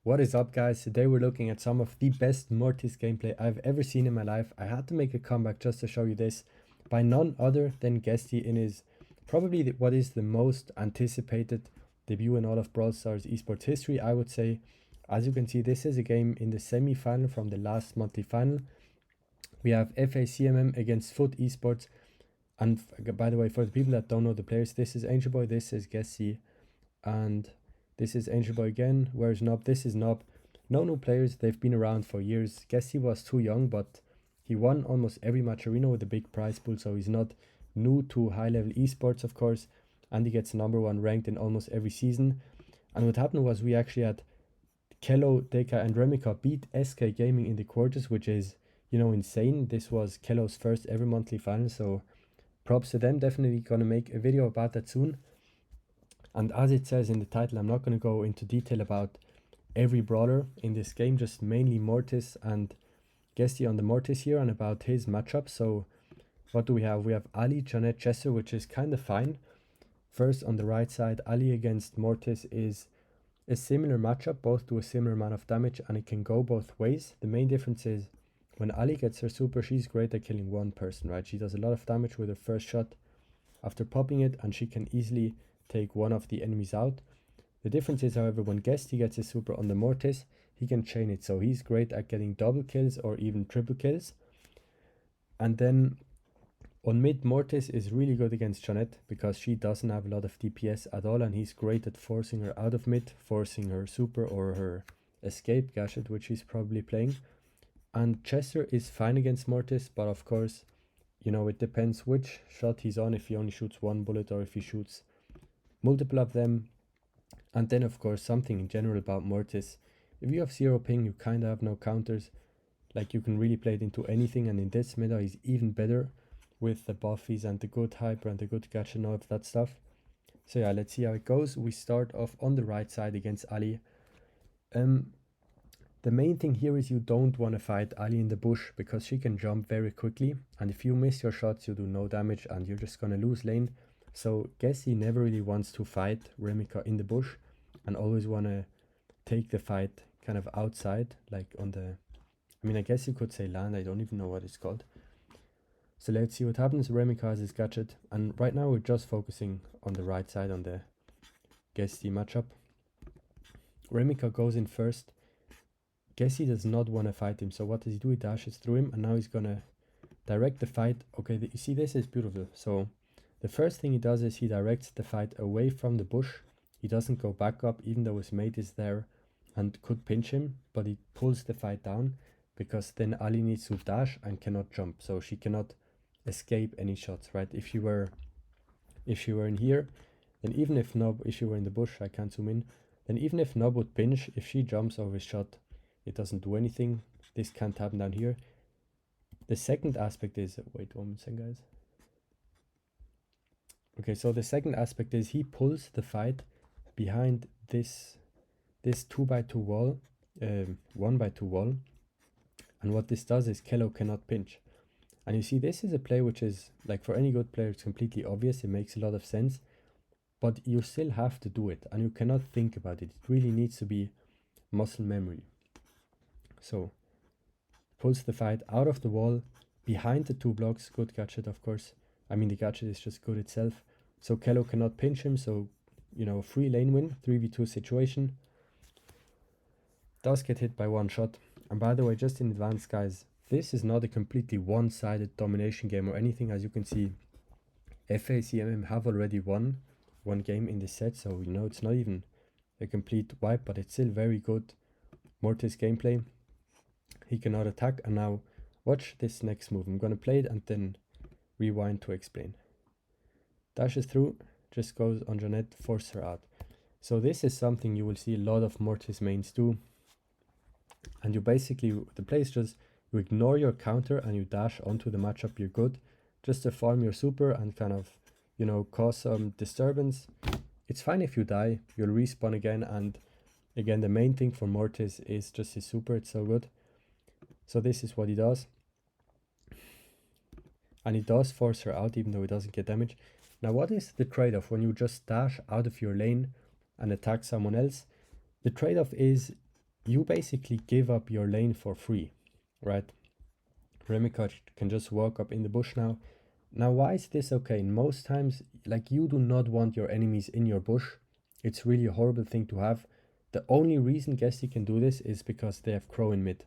What is up, guys? Today we're looking at some of the best Mortis gameplay I've ever seen in my life. I had to make a comeback just to show you this by none other than Guesty in his probably what is the most anticipated debut in all of Brawl Stars esports history, I would say. As you can see, this is a game in the semi-final from the last monthly final. We have FACMM against Foot Esports. And by the way, for the people that don't know the players, this is Angel Boy, this is Guesty, and this is Angel Boy again. Where's Nob? This is Nob. No new players, they've been around for years. Guess he was too young, but he won almost every match arena with a big prize pool, so he's not new to high level esports, of course. And he gets #1 ranked in almost every season. And what happened was we actually had Kello, Deka, and Remika beat SK Gaming in the quarters, which is, insane. This was Kello's first ever monthly final, so props to them. Definitely gonna make a video about that soon. And as it says in the title, I'm not going to go into detail about every brawler in this game, just mainly Mortis and Guesty on the Mortis here and about his matchup. So what do we have? We have Ali, Janet, Chester, which is kind of fine. First on the right side, Ali against Mortis is a similar matchup, both do a similar amount of damage, and it can go both ways. The main difference is when Ali gets her super, she's great at killing one person, right? She does a lot of damage with her first shot after popping it, and she can easily take one of the enemies out. The difference is, however, when Guesty gets his super on the Mortis, he can chain it, so he's great at getting double kills or even triple kills. And then on mid, Mortis is really good against Janet because she doesn't have a lot of DPS at all, and he's great at forcing her out of mid, forcing her super or her escape gadget, which he's probably playing. And Chester is fine against Mortis, but of course, it depends which shot he's on, if he only shoots one bullet or if he shoots multiple of them. And then of course something in general about Mortis, if you have 0 ping, you kind of have no counters, like you can really play it into anything, and in this meta he's even better with the buffies and the good hyper and the good gadget and all of that stuff. So yeah, let's see how it goes. We start off on the right side against Ali. The main thing here is you don't want to fight Ali in the bush because she can jump very quickly, and if you miss your shots you do no damage and you're just gonna lose lane. So Guesty never really wants to fight Remika in the bush and always want to take the fight kind of outside, like on the, I guess you could say land, I don't even know what it's called. So let's see what happens. Remika has his gadget, and right now we're just focusing on the right side on the Guesty matchup. Remika goes in first. Guesty does not want to fight him, so what does he do? He dashes through him, and now he's gonna direct the fight. Okay, you see, this is beautiful. So the first thing he does is he directs the fight away from the bush. He doesn't go back up, even though his mate is there and could pinch him, but he pulls the fight down because then Ali needs to dash and cannot jump, so she cannot escape any shots, right? If she were in here, then even if Nob, if she were in the bush, I can't zoom in, then even if Nob would pinch, if she jumps over his shot, it doesn't do anything. This can't happen down here. The second aspect is, wait 1 second, guys. Okay, so the second aspect is he pulls the fight behind this 2x2 wall, 1x2 wall, and what this does is Kello cannot pinch. And you see, this is a play which is, like, for any good player, it's completely obvious, it makes a lot of sense, but you still have to do it, and you cannot think about it. It really needs to be muscle memory. So, pulls the fight out of the wall, behind the 2 blocks, good gadget of course. The gadget is just good itself. So Kello cannot pinch him, so, free lane win, 3v2 situation. Does get hit by 1 shot. And by the way, just in advance, guys, this is not a completely one-sided domination game or anything. As you can see, FACMM have already won 1 game in this set, so it's not even a complete wipe, but it's still very good Mortis gameplay. He cannot attack, and now watch this next move. I'm gonna play it and then rewind to explain. Dashes through, just goes on Janet, force her out. So this is something you will see a lot of Mortis mains do. And you basically, the play is just, you ignore your counter and you dash onto the matchup, you're good. Just to farm your super and kind of, cause some disturbance. It's fine if you die, you'll respawn again, and again, the main thing for Mortis is just his super, it's so good. So this is what he does. And he does force her out even though he doesn't get damage. Now what is the trade-off when you just dash out of your lane and attack someone else? The trade-off is you basically give up your lane for free, right? Remika can just walk up in the bush now. Now, why is this okay? Most times, like, you do not want your enemies in your bush. It's really a horrible thing to have. The only reason Gesty can do this is because they have Crow in mid.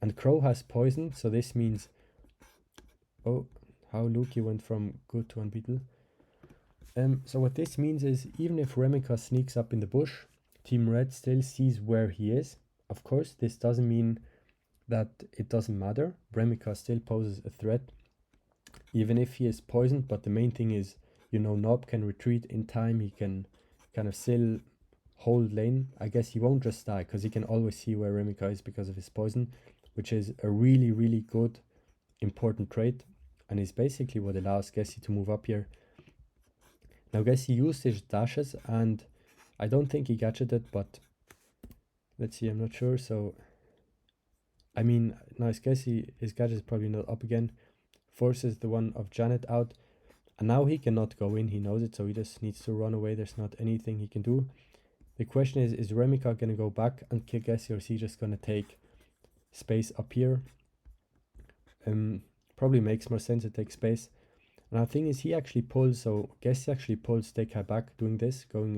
And Crow has poison, so this means... Oh, how Luki went from good to unbeatable. So what this means is, even if Remika sneaks up in the bush, Team Red still sees where he is. Of course, this doesn't mean that it doesn't matter. Remika still poses a threat, even if he is poisoned, but the main thing is, you know, Nob can retreat in time, he can kind of still hold lane. I guess he won't just die, because he can always see where Remika is because of his poison, which is a really, really good, important trait, and is basically what allows Gessi to move up here. Now Gessi used his dashes, and I don't think he gadgeted, but let's see, I'm not sure, so... I mean, now his gadget is probably not up again. Forces the one of Janet out, and now he cannot go in, he knows it, so he just needs to run away. There's not anything he can do. The question is Remika gonna go back and kill Gessi, or is he just gonna take space up here? Probably makes more sense to take space. And the thing is, he actually pulls, so Gessi actually pulls Dekai back doing this, going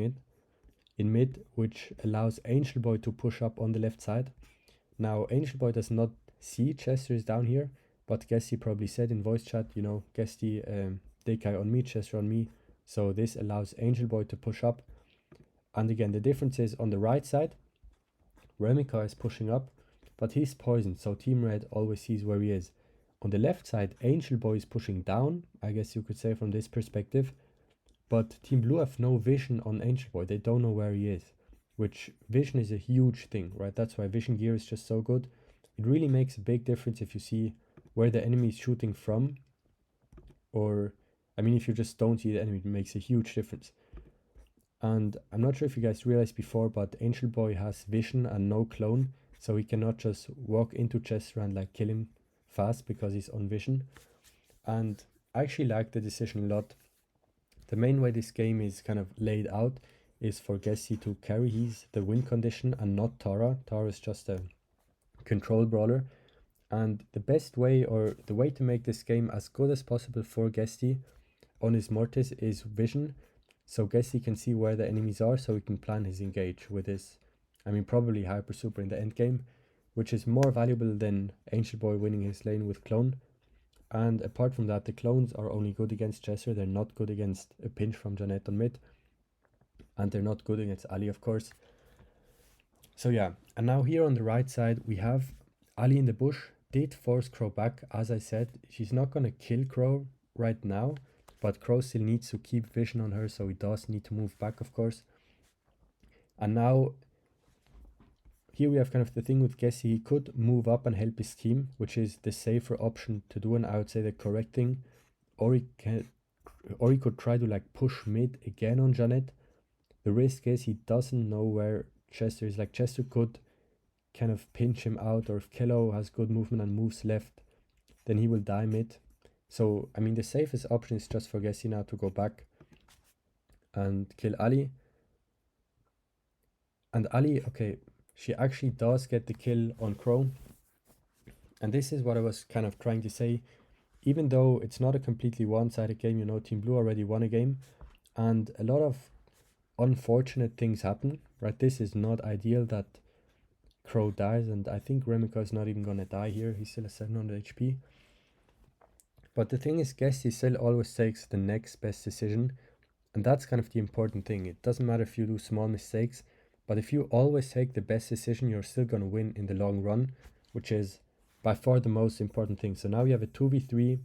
in mid, which allows Angel Boy to push up on the left side. Now Angel Boy does not see Chester is down here, but Gessi probably said in voice chat, you know, Gessi, Dekai on me, Chester on me. So this allows Angel Boy to push up. And again, the difference is on the right side, Remika is pushing up, but he's poisoned, so Team Red always sees where he is. On the left side, Angel Boy is pushing down, I guess you could say from this perspective, but Team Blue have no vision on Angel Boy, they don't know where he is, which vision is a huge thing, right? That's why vision gear is just so good. It really makes a big difference if you see where the enemy is shooting from, or, I mean, if you just don't see the enemy, it makes a huge difference. And I'm not sure if you guys realized before, but Angel Boy has vision and no clone, so he cannot just walk into Chester and like kill him fast because he's on vision. And I actually like the decision a lot. The main way this game is kind of laid out is for Gessi to carry the win condition and not Tara. Tara is just a control brawler. And the best way, or the way to make this game as good as possible for Gessi on his Mortis is vision. So Gessi can see where the enemies are, so he can plan his engage with his, I mean, probably Hyper Super in the end game, which is more valuable than Angel Boy winning his lane with clone. And apart from that, the clones are only good against Chester, they're not good against a pinch from Janet on mid, and they're not good against Ali, of course. So yeah, and now here on the right side, we have Ali in the bush, did force Crow back. As I said, she's not gonna kill Crow right now, but Crow still needs to keep vision on her, so he does need to move back, of course. And now, here we have kind of the thing with Gessi, he could move up and help his team, which is the safer option to do, and I would say the correct thing. Or he could try to like push mid again on Janet. The risk is he doesn't know where Chester is. Like Chester could kind of pinch him out, or if Kello has good movement and moves left, then he will die mid. So, I mean, the safest option is just for Gessi now to go back and kill Ali. And Ali, okay, she actually does get the kill on Crow. And this is what I was kind of trying to say. Even though it's not a completely one-sided game, you know, Team Blue already won a game. And a lot of unfortunate things happen, right? This is not ideal that Crow dies. And I think Remika is not even going to die here. He still has 700 HP. But the thing is, Gessi still always takes the next best decision. And that's kind of the important thing. It doesn't matter if you do small mistakes, but if you always take the best decision, you're still going to win in the long run, which is by far the most important thing. So now we have a 2v3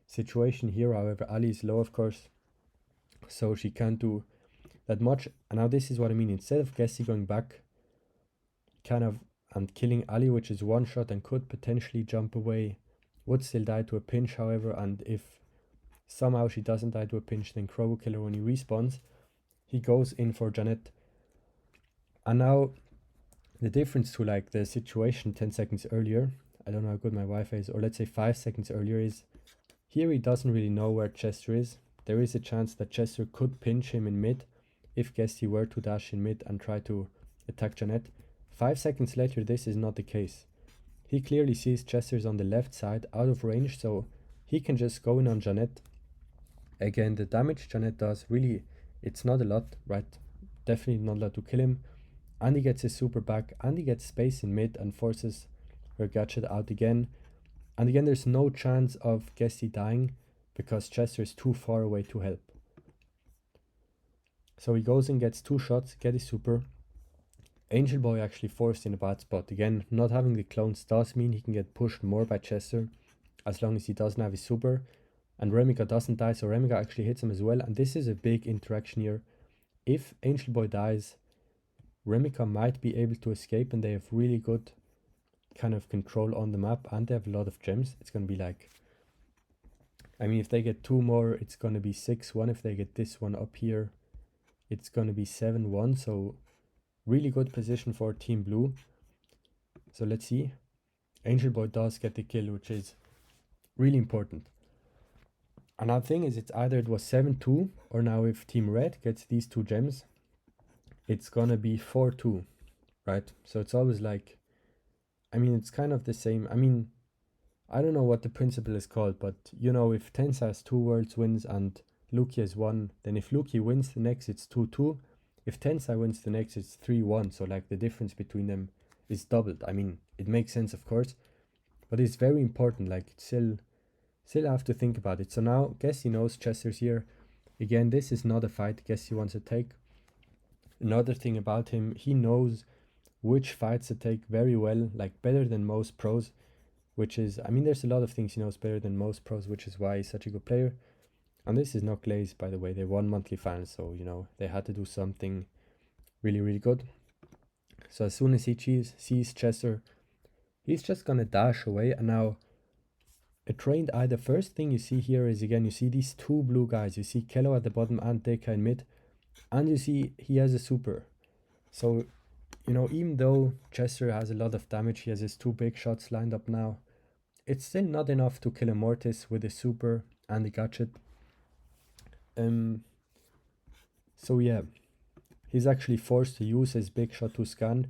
situation here. However, Ali is low, of course, so she can't do that much. And now this is what I mean. Instead of Gessi going back kind of and killing Ali, which is one shot and could potentially jump away, would still die to a pinch, however, and if somehow she doesn't die to a pinch, then Crow will kill her when he respawns. He goes in for Janet. And now the difference to like the situation 10 seconds earlier, I don't know how good my Wi-Fi is, or let's say 5 seconds earlier, is here he doesn't really know where Chester is. There is a chance that Chester could pinch him in mid if Gessi were to dash in mid and try to attack Janet. 5 seconds later, this is not the case. He clearly sees Chester's on the left side, out of range, so he can just go in on Jeanette. Again, the damage Jeanette does, really, it's not a lot, right? Definitely not a lot to kill him. And he gets his super back, and he gets space in mid and forces her gadget out again. And again, there's no chance of Guesty dying because Chester is too far away to help. So he goes and gets 2 shots, get his super. Angel Boy actually forced in a bad spot. Again, not having the clones does mean he can get pushed more by Chester as long as he doesn't have his super. And Remika doesn't die, so Remika actually hits him as well. And this is a big interaction here. If Angel Boy dies, Remika might be able to escape, and they have really good kind of control on the map, and they have a lot of gems. It's going to be like, I mean, if they get 2 more, it's going to be 6-1. If they get this one up here, it's going to be 7-1. So really good position for Team Blue. So let's see. Angel Boy does get the kill, which is really important. Another thing is, it's either it was 7-2, or now if Team Red gets these 2 gems, it's gonna be 4-2, right? So it's always like, I mean, it's kind of the same. I mean, I don't know what the principle is called, but you know, if Tensa has 2 worlds wins and Luki has 1, then if Luki wins the next, it's 2-2. If Tensa wins the next, it's 3-1. So like the difference between them is doubled. I mean, it makes sense, of course, but it's very important. Like, still have to think about it. So now Guesty knows Chester's here. Again, this is not a fight Guesty wants to take. Another thing about him, he knows which fights to take very well, like better than most pros, which is, I mean, there's a lot of things he knows better than most pros, which is why he's such a good player. And this is not Glaze, by the way. They won monthly finals, so, you know, they had to do something really, really good. So as soon as he sees Chester, he's just gonna dash away. And now a trained eye, the first thing you see here is, again, you see these 2 blue guys. You see Kello at the bottom and Deka in mid, and you see he has a super. So, you know, even though Chester has a lot of damage, he has his 2 big shots lined up now, it's still not enough to kill a Mortis with a super and a gadget. So yeah, he's actually forced to use his big shot to scan,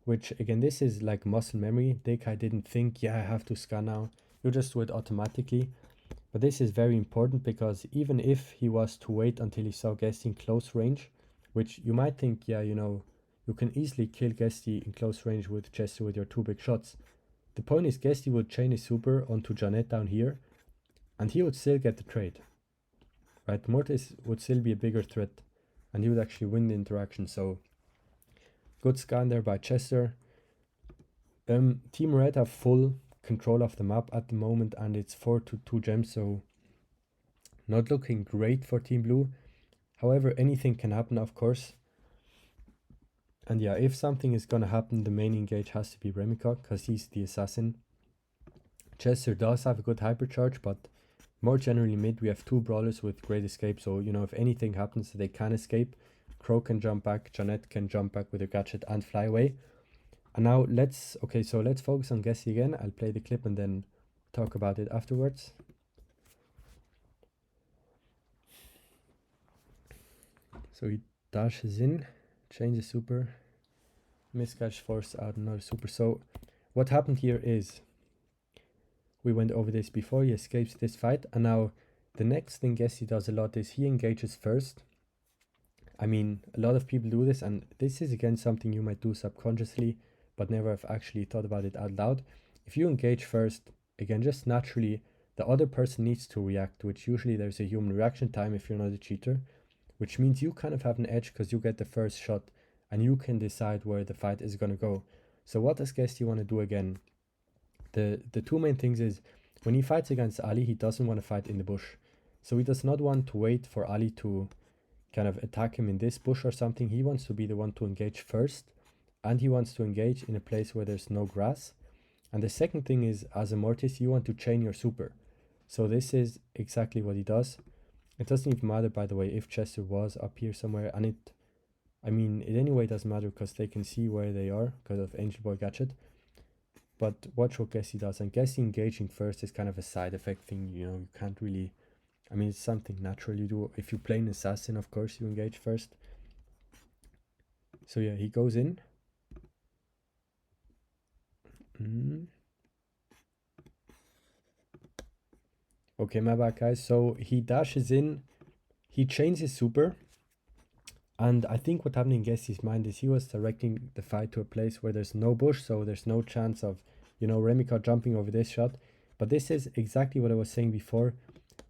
which again, this is like muscle memory. Dekai didn't think, yeah, I have to scan now. You just do it automatically. But this is very important, because even if he was to wait until he saw Guesty in close range, which you might think, yeah, you know, you can easily kill Guesty in close range with Chester with your 2 big shots. The point is, Guesty would chain his super onto Jeanette down here, and he would still get the trade. Right, Mortis would still be a bigger threat, and he would actually win the interaction. So good scan there by Chester. Team Red have full control of the map at the moment, and it's 4-2 gems, so not looking great for Team Blue. However, anything can happen, of course. And yeah, if something is gonna happen, the main engage has to be Remika, because he's the assassin. Chester does have a good hypercharge, but more generally mid, we have 2 brawlers with great escape, so, you know, if anything happens, they can escape. Crow can jump back, Jeanette can jump back with her gadget and fly away. And now let's focus on Guesty again. I'll play the clip and then talk about it afterwards. So he dashes in, changes super, miscatch, force out another super. So what happened here is, we went over this before, he escapes this fight, and now the next thing Guesty does a lot is he engages first. I mean, a lot of people do this, and this is again something you might do subconsciously, but never have actually thought about it out loud. If you engage first, again, just naturally, the other person needs to react, which usually there's a human reaction time if you're not a cheater, which means you kind of have an edge because you get the first shot, and you can decide where the fight is going to go. So what does Guesty want to do again? The 2 main things is, when he fights against Ali, he doesn't want to fight in the bush. So he does not want to wait for Ali to kind of attack him in this bush or something. He wants to be the one to engage first, and he wants to engage in a place where there's no grass. And the second thing is, as a Mortis, you want to chain your super. So this is exactly what he does. It doesn't even matter, by the way, if Chester was up here somewhere, and it anyway doesn't matter because they can see where they are because of Angel Boy gadget. But watch what Guesty does, and Guesty engaging first is kind of a side effect thing, you know, you can't really, I mean, it's something natural you do. If you play an assassin, of course you engage first. So yeah, he goes in, Mm. Okay, my bad, guys. So he dashes in, he chains his super, and I think what happened in Gessi's mind is he was directing the fight to a place where there's no bush, so there's no chance of, Remika jumping over this shot. But this is exactly what I was saying before.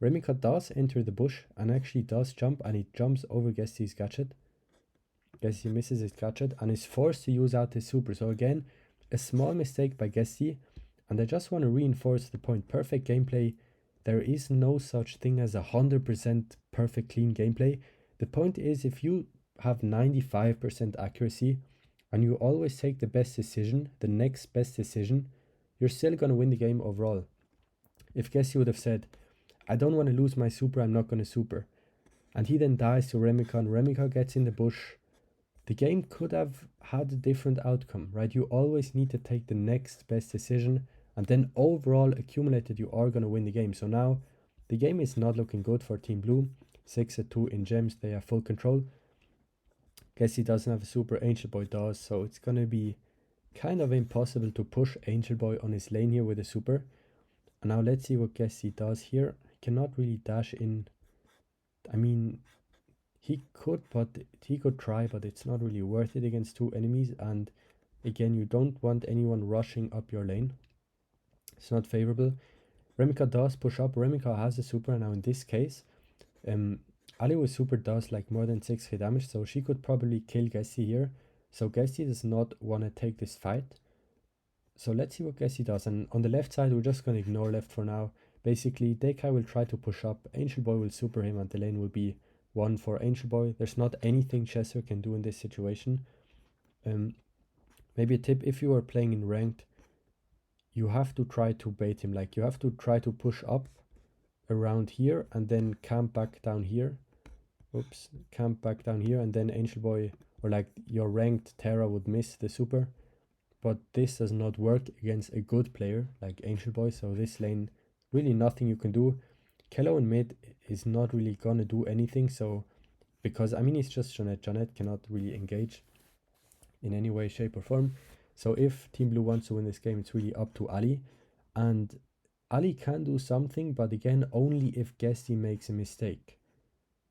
Remika does enter the bush and actually does jump, and he jumps over Gessi's gadget. Gessi misses his gadget and is forced to use out his super. So again, a small mistake by Gessi, and I just want to reinforce the point. Perfect gameplay. There is no such thing as 100% perfect clean gameplay. The point is, if you have 95% accuracy and you always take the best decision, the next best decision, you're still going to win the game overall. If Gessi would have said, I don't want to lose my super, I'm not going to super, and he then dies to Remika and Remika gets in the bush, the game could have had a different outcome, right? You always need to take the next best decision, and then overall accumulated, you are going to win the game. So now the game is not looking good for Team Blue. 6-2 in gems, they have full control. Guess he doesn't have a super, Angel Boy does, so it's going to be kind of impossible to push Angel Boy on his lane here with a super. And now let's see what Gessi does here. He cannot really dash in. I mean, he could try, but it's not really worth it against two enemies. And again, you don't want anyone rushing up your lane. It's not favorable. Remika does push up. Remika has a super now in this case. Ali with super does like more than 6k damage, so she could probably kill Gessi here. So Gessi does not want to take this fight. So let's see what Gessi does. And on the left side, we're just going to ignore left for now. Basically, Dekai will try to push up. Angel Boy will super him and the lane will be one for Angel Boy. There's not anything Chesser can do in this situation. Maybe a tip, if you are playing in ranked, you have to try to bait him. Like, you have to try to push up around here and then camp back down here. Oops, camp back down here, and then Angel Boy or like your ranked Terra would miss the super. But this does not work against a good player like Angel Boy, so this lane, really nothing you can do. Kello in mid is not really gonna do anything, so because I mean it's just Janet. Janet cannot really engage in any way, shape or form. So if Team Blue wants to win this game, it's really up to Ali. And Ali can do something, but again, only if Gessi makes a mistake,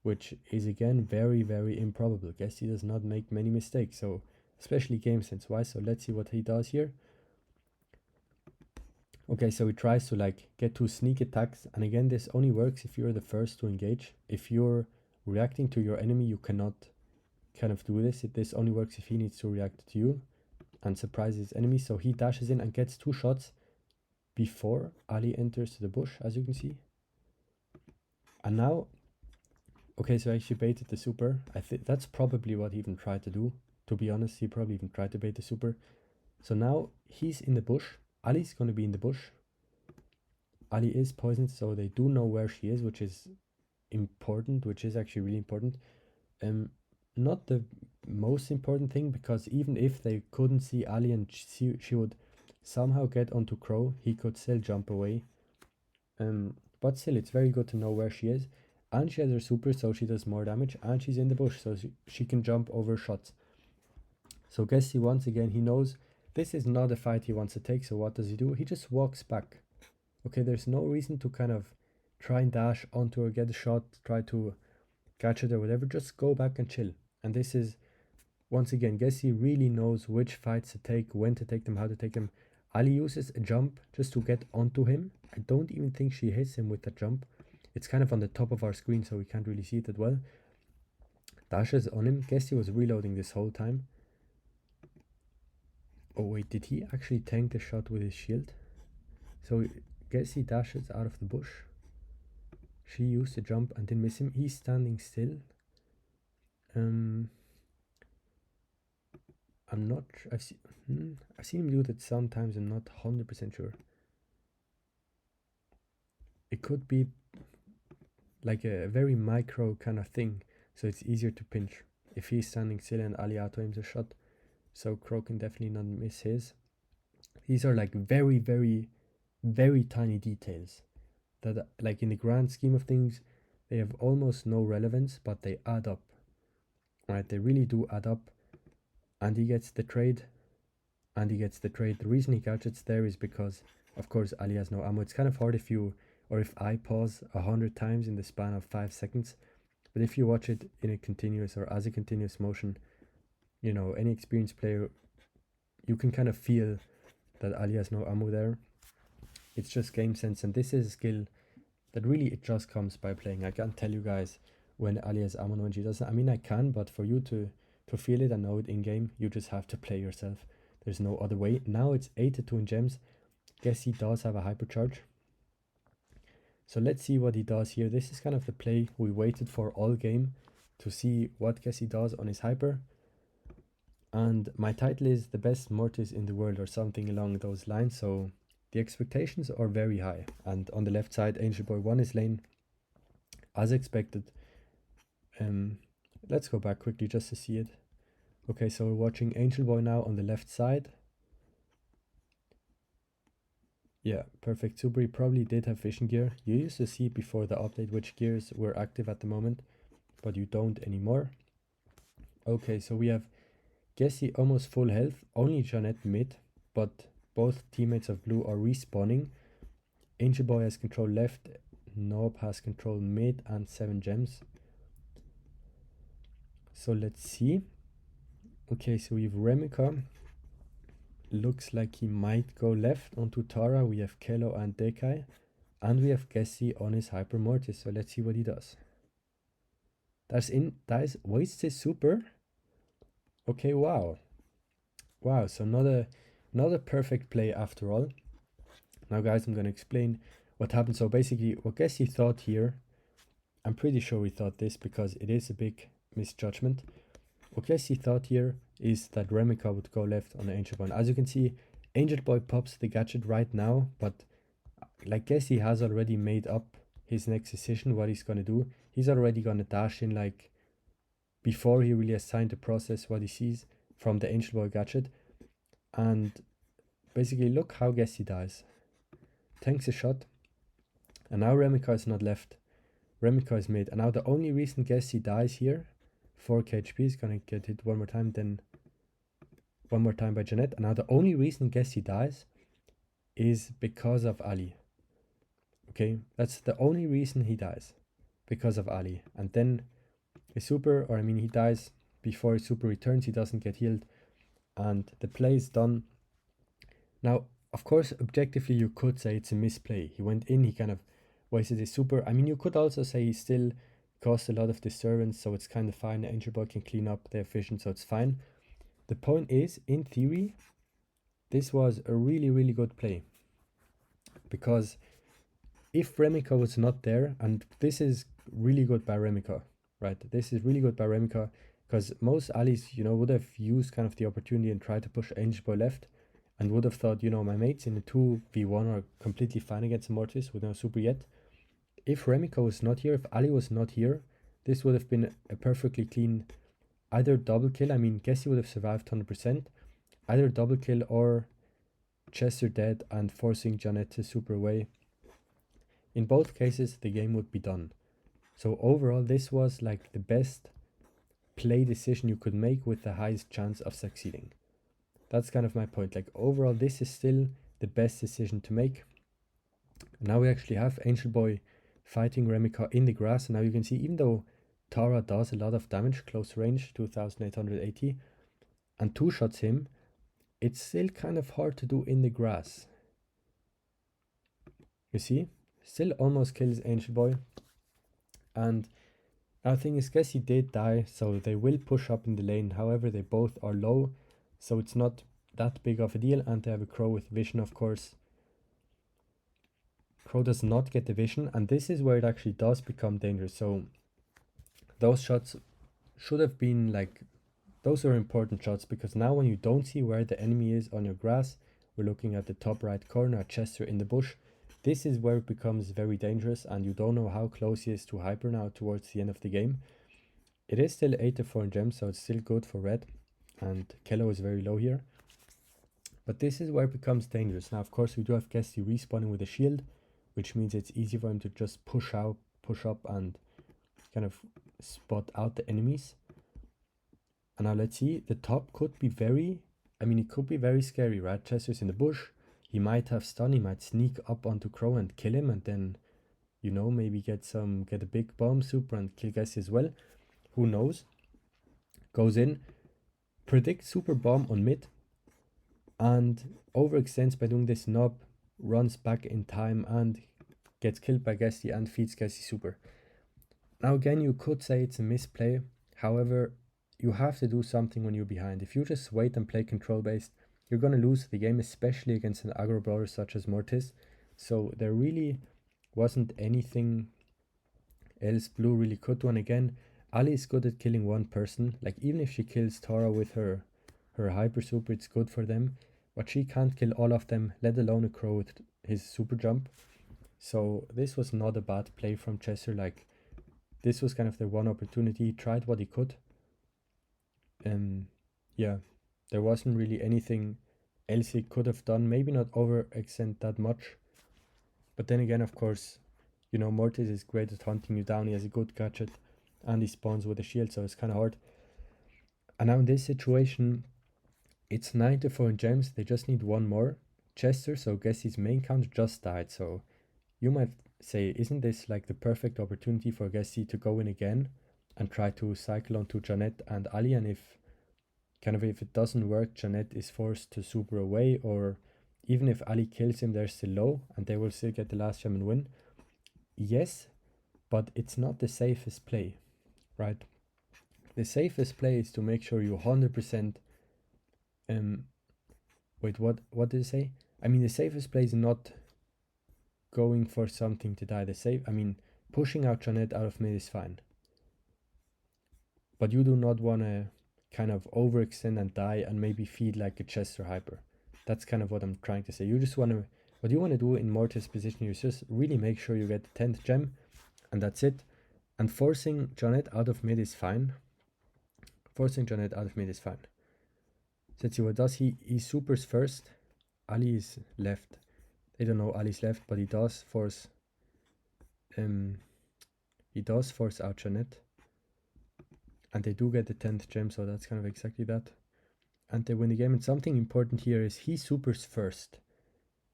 which is again very, very improbable. Gessi does not make many mistakes, so especially game sense wise. So let's see what he does here. Okay, so he tries to like get two sneak attacks, and again this only works if you're the first to engage. If you're reacting to your enemy, you cannot kind of do this. This only works if he needs to react to you and surprise his enemy. So he dashes in and gets two shots before Ali enters the bush, as you can see. And now, okay, so I actually baited the super. I think that's probably what he even tried to do. To be honest, he probably even tried to bait the super. So now he's in the bush. Ali's going to be in the bush. Ali is poisoned, so they do know where she is, which is important, which is actually really important. Not the most important thing, because even if they couldn't see Ali and she would somehow get onto Crow, he could still jump away. But still, it's very good to know where she is. And she has her super, so she does more damage, and she's in the bush, so she can jump over shots. So Gessi, once again, he knows this is not a fight he wants to take, so what does he do? He just walks back. Okay, there's no reason to kind of try and dash onto her, get a shot, try to catch it or whatever. Just go back and chill. And this is, once again, Gessi really knows which fights to take, when to take them, how to take them. Ali uses a jump just to get onto him. I don't even think she hits him with that jump. It's kind of on the top of our screen, so we can't really see it that well. Dashes on him. Gessi was reloading this whole time. Oh wait, did he actually tank the shot with his shield? So Gessi dashes out of the bush. She used the jump and didn't miss him. He's standing still. I'm not. I've seen him do that sometimes. I'm not 100% sure. It could be like a very micro kind of thing, so it's easier to pinch if he's standing still and Ali auto aims a shot. So Crow can definitely not miss his. These are like very, very, very tiny details that, like in the grand scheme of things, they have almost no relevance, but they add up. Right, they really do add up. And he gets the trade, and he gets the trade. The reason he gadgets there is because, of course, Ali has no ammo. It's kind of hard if you, or if I pause 100 times in the span of 5 seconds. But if you watch it in a continuous or as a continuous motion, you know, any experienced player, you can kind of feel that Ali has no ammo there. It's just game sense, and this is a skill that really it just comes by playing. I can't tell you guys when Ali has ammo and when she doesn't. I mean, I can, but for you to feel it and know it in game, you just have to play yourself. There's no other way. Now it's 8-2 in gems. Guess he does have a hypercharge. So let's see what he does here. This is kind of the play we waited for all game to see what Gessi does on his hyper. And my title is the best Mortis in the world or something along those lines. So the expectations are very high. And on the left side, Angel Boy won his lane as expected. Let's go back quickly just to see it. Okay, so we're watching Angel Boy now on the left side. Yeah, perfect. Super, he probably did have vision gear. You used to see before the update which gears were active at the moment, but you don't anymore. Okay, so we have Gessi almost full health, only Jeanette mid, but both teammates of blue are respawning. Angel Boy has control left, Nob has control mid and 7 gems. So let's see. Okay, so we have Remika. Looks like he might go left onto Tara. We have Kelo and Dekai. And we have Gessi on his Hyper Mortis. So let's see what he does. That is wasted super. Okay, wow. Wow, so not a perfect play after all. Now guys, I'm gonna explain what happened. So basically what Gessi thought here, I'm pretty sure he thought this because it is a big misjudgment. What Gessi thought here is that Remika would go left on the Angel Boy. As you can see, Angel Boy pops the gadget right now, but like Gessi has already made up his next decision, what he's gonna do. He's already gonna dash in like before he really has time to process what he sees from the Angel Boy gadget. And basically look how Gessi dies. Tanks a shot. And now Remika is not left. Remika is mid. And now the only reason Gessi dies here, 4k HP, is gonna get hit one more time, then one more time by Jeanette. And now the only reason Gessi dies is because of Ali. Okay, that's the only reason he dies, because of Ali. And then his super, or I mean he dies before his super returns, he doesn't get healed, and the play is done. Now, of course, objectively you could say it's a misplay. He went in, he kind of wasted his super. I mean, you could also say he still caused a lot of disturbance, so it's kind of fine. Angel Boy can clean up the vision, so it's fine. The point is, in theory, this was a really, really good play. Because if Remika was not there, and this is really good by Remika, right? This is really good by Remika, because most allies, you know, would have used kind of the opportunity and tried to push Angel Boy left, and would have thought, you know, my mates in the 2v1 are completely fine against Mortis with no super yet. If Remika was not here, if Ali was not here, this would have been a perfectly clean either double kill. I mean, Gessi would have survived 100%. Either double kill or Chester dead and forcing Jeanette to super away. In both cases, the game would be done. So overall, this was like the best play decision you could make with the highest chance of succeeding. That's kind of my point. Like overall, this is still the best decision to make. Now we actually have Angel Boy fighting Remika in the grass. And now you can see, even though Tara does a lot of damage, close range, 2880, and two-shots him, it's still kind of hard to do in the grass. You see? Still almost kills Angel Boy. And our thing is, Gessi did die, so they will push up in the lane. However, they both are low, so it's not that big of a deal. And they have a Crow with vision, of course. Crow does not get the vision, and this is where it actually does become dangerous. So those shots should have been like, those are important shots, because now when you don't see where the enemy is on your grass, we're looking at the top right corner, at Chester in the bush. This is where it becomes very dangerous, and you don't know how close he is to hyper now towards the end of the game. It is still 8-4 in gems, so it's still good for red, and Kelo is very low here. But this is where it becomes dangerous. Now, of course, we do have Gessi respawning with a shield, which means it's easy for him to just push up, and kind of spot out the enemies. And now let's see, the top could be very I mean, it could be very scary, right? Chester's in the bush. He might have stun. He might sneak up onto Crow and kill him, and then, you know, maybe get a big bomb super and kill Gessi as well. Who knows? Goes in, predicts super bomb on mid, and overextends by doing this. Nob runs back in time and gets killed by Gessi and feeds Gessi super. Now again, you could say it's a misplay. However, you have to do something when you're behind. If you just wait and play control based, you're going to lose the game, especially against an aggro brawler such as Mortis. So there really wasn't anything else Blue really could do. And again, Ali is good at killing one person. Like, even if she kills Tara with her hyper super, it's good for them. But she can't kill all of them, let alone a Crow with his super jump. So this was not a bad play from Chesser. Like, this was kind of the one opportunity. He tried what he could. Yeah, there wasn't really anything else he could have done. Maybe not overextend that much. But then again, of course, you know, Mortis is great at hunting you down. He has a good gadget and he spawns with a shield, so it's kind of hard. And now in this situation, it's 94 in gems. They just need one more. Chester, so Gessi's main count just died. So you might say, isn't this like the perfect opportunity for Gessi to go in again and try to cycle onto Janet and Ali? And if it doesn't work, Janet is forced to super away, or even if Ali kills him, they're still low and they will still get the last gem and win. Yes, but it's not the safest play, right? The safest play is to make sure you 100%. Wait, what did it say? I mean, the safest play is not going for something to die. Pushing out Janet out of mid is fine, but you do not want to kind of overextend and die and maybe feed like a Chester hyper. That's kind of what I'm trying to say. You just want to, what you want to do in Mortis position is just really make sure you get the 10th gem, and that's it. And forcing Janet out of mid is fine. Forcing Janet out of mid is fine. So let's see what does he. He supers first. Ali is left. I don't know Ali's left, but he does force. He does force out Janet. And they do get the 10th gem, so that's kind of exactly that. And they win the game. And something important here is he supers first.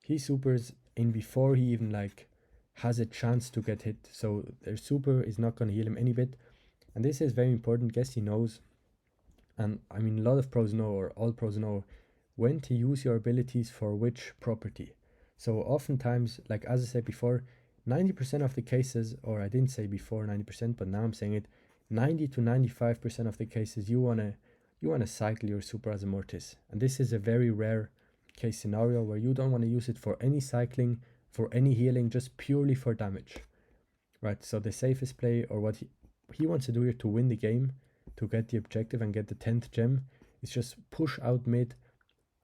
He supers in before he even like has a chance to get hit. So their super is not going to heal him any bit. And this is very important. Guess he knows. And I mean, a lot of pros know, or all pros know, when to use your abilities for which property. So oftentimes, like as I said before, 90% of the cases, or I didn't say before 90%, but now I'm saying it, 90 to 95% of the cases you wanna cycle your super as a Mortis. And this is a very rare case scenario where you don't want to use it for any cycling, for any healing, just purely for damage. Right, so the safest play, or what he wants to do here to win the game, to get the objective and get the 10th gem, is just push out mid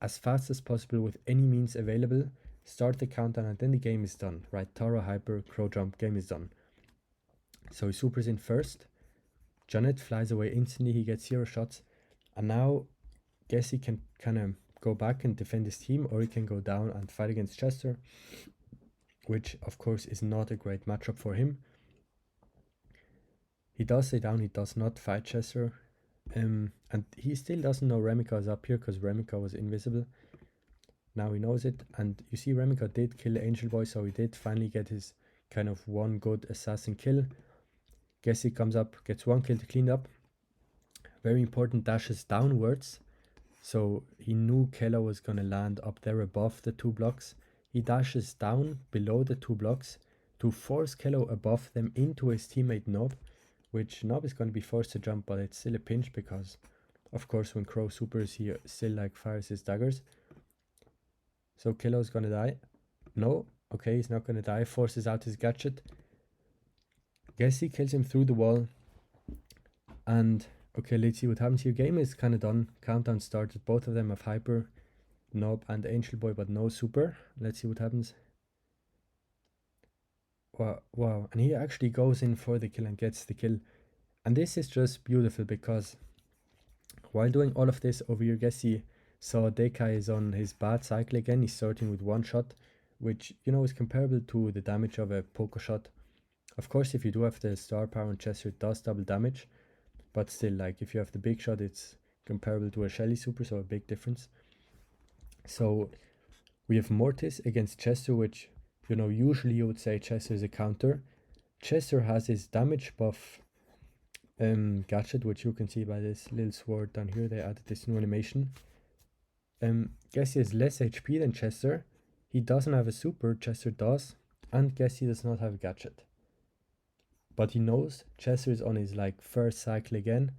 as fast as possible with any means available, start the countdown, and then the game is done, right? Tara, hyper, crow jump, game is done. So he supers in first. Janet flies away instantly, he gets 0 shots, and now guess he can kind of go back and defend his team, or he can go down and fight against Chester, which of course is not a great matchup for him. He does stay down, he does not fight Chester, and he still doesn't know Remika is up here because Remika was invisible. Now he knows it, and you see Remika did kill Angel Boy, so he did finally get his kind of one good assassin kill. Guess he comes up, gets 1 kill to clean up. Very important, dashes downwards. So he knew Kella was gonna land up there above the 2 blocks. He dashes down below the 2 blocks to force Kello above them into his teammate Nob, which Nob is going to be forced to jump, but it's still a pinch because, of course, when Crow supers, he still like fires his daggers. So Kello's going to die. No, okay, he's not going to die. Forces out his gadget. Guess he kills him through the wall. And okay, let's see what happens here. Game is kind of done. Countdown started. Both of them have hyper, Nob and Angel Boy, but no super. Let's see what happens. Wow, and he actually goes in for the kill and gets the kill. And this is just beautiful because while doing all of this over here, Gessi saw Dekai is on his bad cycle again. He's starting with 1 shot, which, you know, is comparable to the damage of a Poco shot. Of course, if you do have the star power and Chester, it does double damage. But still, like, if you have the big shot, it's comparable to a Shelly super, so a big difference. So we have Mortis against Chester, which, you know, usually you would say Chester is a counter. Chester has his damage buff gadget, which you can see by this little sword down here. They added this new animation. Gessi has less HP than Chester. He doesn't have a super, Chester does. And Gessi does not have a gadget. But he knows Chester is on his like first cycle again.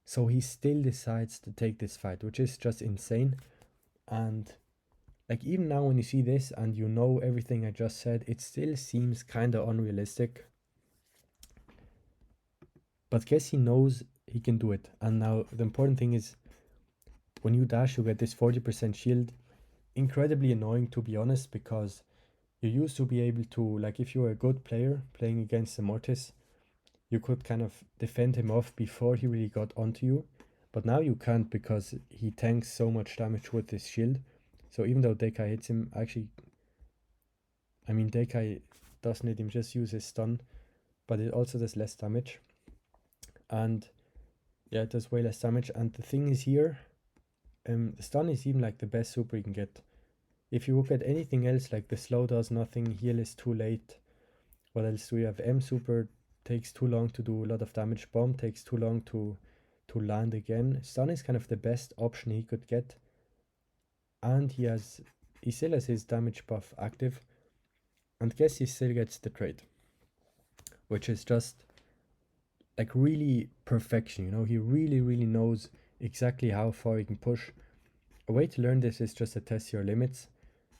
So he still decides to take this fight, which is just insane. And like even now when you see this and you know everything I just said, it still seems kind of unrealistic. But Gessi knows he can do it. And now the important thing is when you dash, you get this 40% shield. Incredibly annoying, to be honest, because you used to be able to, like if you were a good player playing against the Mortis, you could kind of defend him off before he really got onto you. But now you can't because he tanks so much damage with his shield. So even though Dekai hits him, actually, I mean Dekai doesn't hit him, just use his stun, but it also does less damage. And yeah, it does way less damage. And the thing is here, the stun is even like the best super you can get. If you look at anything else, like the slow does nothing, heal is too late. What else do we have? M super takes too long to do a lot of damage. Bomb takes too long to land again. Stun is kind of the best option he could get. And he still has his damage buff active. And guess he still gets the trade. Which is just like really perfection, you know, he really knows exactly how far he can push. A way to learn this is just to test your limits,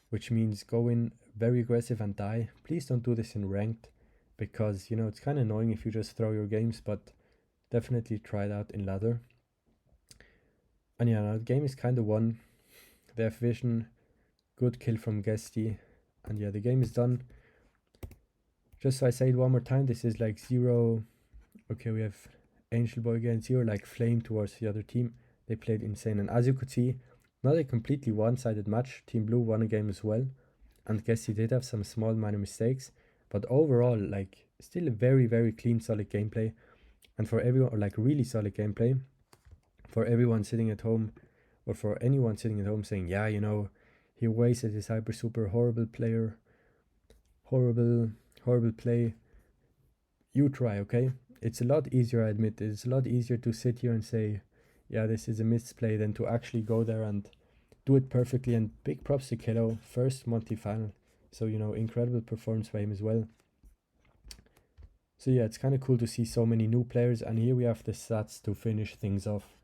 which means go in very aggressive and die. Please don't do this in ranked, because, you know, it's kind of annoying if you just throw your games, but definitely try that in ladder. And yeah, now the game is kind of won. They have vision, good kill from Guesty, and yeah, the game is done. Just so I say it one more time, this is like 0. Okay, we have Angel Boy again, 0 like flame towards the other team. They played insane, and as you could see, not a completely one-sided match. Team Blue won a game as well, and Guesty did have some small minor mistakes, but overall, like, still a very clean, solid gameplay. And for everyone, or like really solid gameplay, for everyone sitting at home, or for anyone sitting at home saying, yeah, you know, he wasted his hyper super, horrible player, horrible play. You try, okay? It's a lot easier, I admit. It's a lot easier to sit here and say, yeah, this is a misplay, than to actually go there and do it perfectly. And big props to Kiddo, first monthly final. So, you know, incredible performance by him as well. So yeah, it's kind of cool to see so many new players. And here we have the stats to finish things off.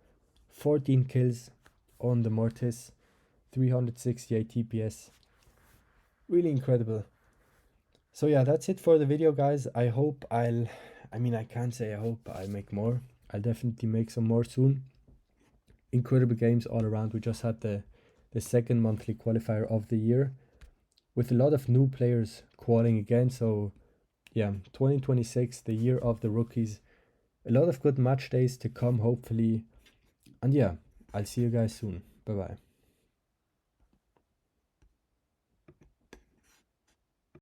14 kills on the Mortis, 368 TPS. Really incredible. So yeah, that's it for the video, guys. I hope I can't say I hope I'll make more. I'll definitely make some more soon. Incredible games all around. We just had the second monthly qualifier of the year with a lot of new players qualing again. So yeah, 2026, the year of the rookies. A lot of good match days to come, hopefully. And yeah, I'll see you guys soon. Bye bye.